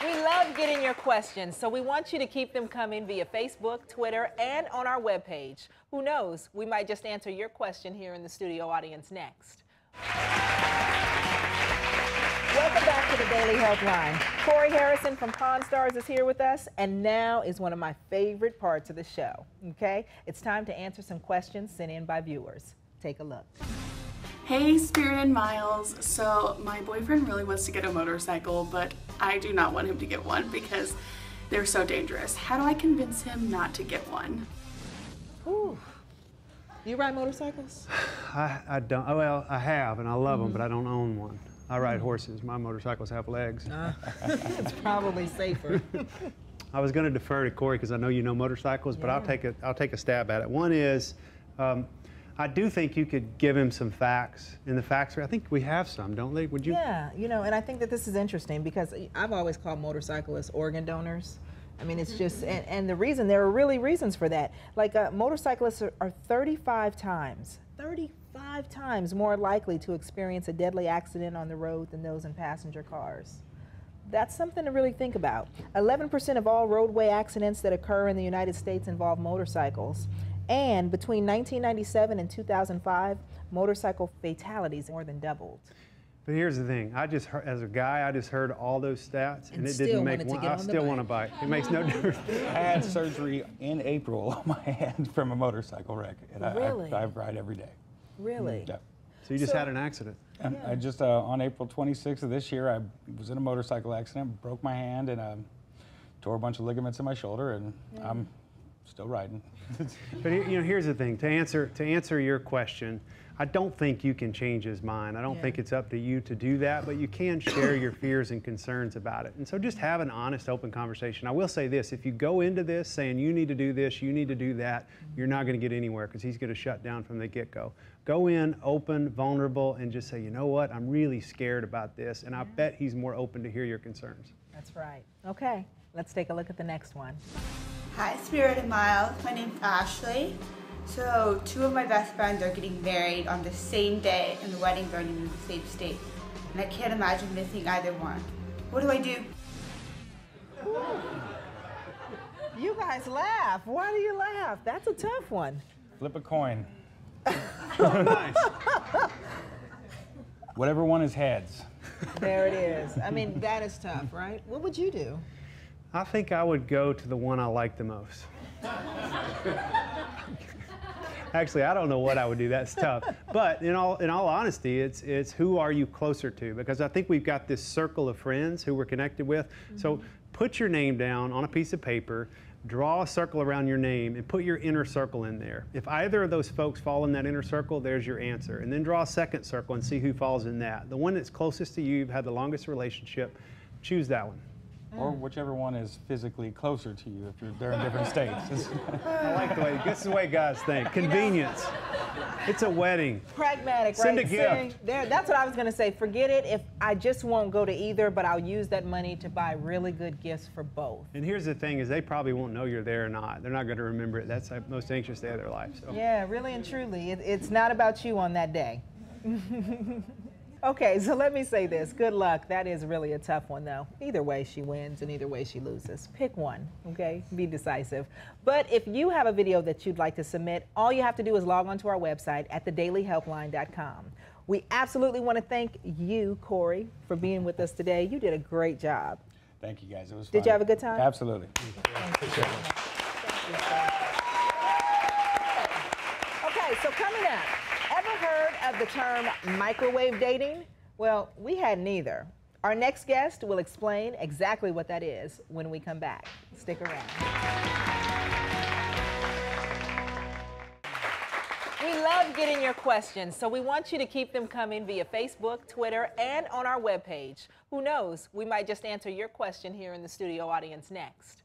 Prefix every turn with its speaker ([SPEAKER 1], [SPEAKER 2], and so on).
[SPEAKER 1] We love getting your questions, so we want you to keep them coming via Facebook, Twitter, and on our webpage. Who knows, we might just answer your question here in the studio audience next. Welcome back to the Daily Helpline. Corey Harrison from Pawn Stars is here with us, and now is one of my favorite parts of the show, okay? It's time to answer some questions sent in by viewers. Take a look.
[SPEAKER 2] Hey, Spirit and Miles. So my boyfriend really wants to get a motorcycle, but I do not want him to get one because they're so dangerous. How do I convince him not to get one?
[SPEAKER 1] Ooh. You ride motorcycles?
[SPEAKER 3] I don't. Oh, well, I have, and I love them, but I don't own one. I ride horses. My motorcycles have legs.
[SPEAKER 1] It's probably safer.
[SPEAKER 3] I was going to defer to Corey because I know you know motorcycles, but I'll take a stab at it. One is, I do think you could give him some facts. In the facts, I think we have some, don't they? Would you?
[SPEAKER 1] Yeah, you know, and I think that this is interesting because I've always called motorcyclists organ donors. I mean, it's just, and the reason, there are really reasons for that. Like motorcyclists are 35 times more likely to experience a deadly accident on the road than those in passenger cars. That's something to really think about. 11% of all roadway accidents that occur in the United States involve motorcycles. And between 1997 and 2005, motorcycle fatalities more than doubled.
[SPEAKER 3] But here's the thing. I just heard, as a guy, I just heard all those stats, and it didn't make one. I still want to bike. It makes no difference.
[SPEAKER 4] I had surgery in April on my hand from a motorcycle wreck, and
[SPEAKER 1] Really?
[SPEAKER 4] I ride every day.
[SPEAKER 1] Really?
[SPEAKER 4] Yeah.
[SPEAKER 3] So you just had an accident.
[SPEAKER 4] And I just, on April 26th of this year, I was in a motorcycle accident, broke my hand, and tore a bunch of ligaments in my shoulder, and I'm still riding.
[SPEAKER 3] But you know, here's the thing. To answer your question, I don't think you can change his mind. I don't think it's up to you to do that, but you can share your fears and concerns about it. And so just have an honest, open conversation. I will say this, if you go into this saying you need to do this, you need to do that, you're not going to get anywhere because he's going to shut down from the get-go. Go in open, vulnerable, and just say, you know what, I'm really scared about this, and I bet he's more open to hear your concerns.
[SPEAKER 1] That's right. Okay, let's take a look at the next one.
[SPEAKER 5] Hi, Spirit and Miles. My name's Ashley. So, two of my best friends are getting married on the same day, and the weddings aren't even in the same state. And I can't imagine missing either one. What do I do?
[SPEAKER 1] You guys laugh. Why do you laugh? That's a tough one.
[SPEAKER 4] Flip a coin.
[SPEAKER 3] Nice.
[SPEAKER 4] Whatever one is heads.
[SPEAKER 1] There it is. I mean, that is tough, right? What would you do?
[SPEAKER 3] I think I would go to the one I like the most. Actually, I don't know what I would do. That's tough. But in all honesty, it's who are you closer to? Because I think we've got this circle of friends who we're connected with. So put your name down on a piece of paper, draw a circle around your name, and put your inner circle in there. If either of those folks fall in that inner circle, there's your answer. And then draw a second circle and see who falls in that. The one that's closest to you, you've had the longest relationship, choose that one.
[SPEAKER 4] Or whichever one is physically closer to you if they're in different states.
[SPEAKER 3] I like the way, this is the way guys think. Convenience. It's a wedding.
[SPEAKER 1] Pragmatic,
[SPEAKER 3] Send
[SPEAKER 1] right?
[SPEAKER 3] a gift.
[SPEAKER 1] That's what I was going to say. Forget it if I just won't go to either, but I'll use that money to buy really good gifts for both.
[SPEAKER 3] And here's the thing is they probably won't know you're there or not. They're not going to remember it. That's the most anxious day of their life. So.
[SPEAKER 1] Yeah, really and truly. It's not about you on that day. Okay, so let me say this. Good luck. That is really a tough one, though. Either way, she wins, and either way, she loses. Pick one, okay? Be decisive. But if you have a video that you'd like to submit, all you have to do is log on to our website at thedailyhelpline.com. We absolutely want to thank you, Corey, for being with us today. You did a great job.
[SPEAKER 4] Thank you, guys. It was fun.
[SPEAKER 1] Did you have a good time?
[SPEAKER 4] Absolutely.
[SPEAKER 1] Thank you. Okay, so coming up. Ever heard of the term microwave dating? Well, we hadn't either. Our next guest will explain exactly what that is when we come back. Stick around. We love getting your questions, so we want you to keep them coming via Facebook, Twitter, and on our webpage. Who knows, we might just answer your question here in the studio audience next.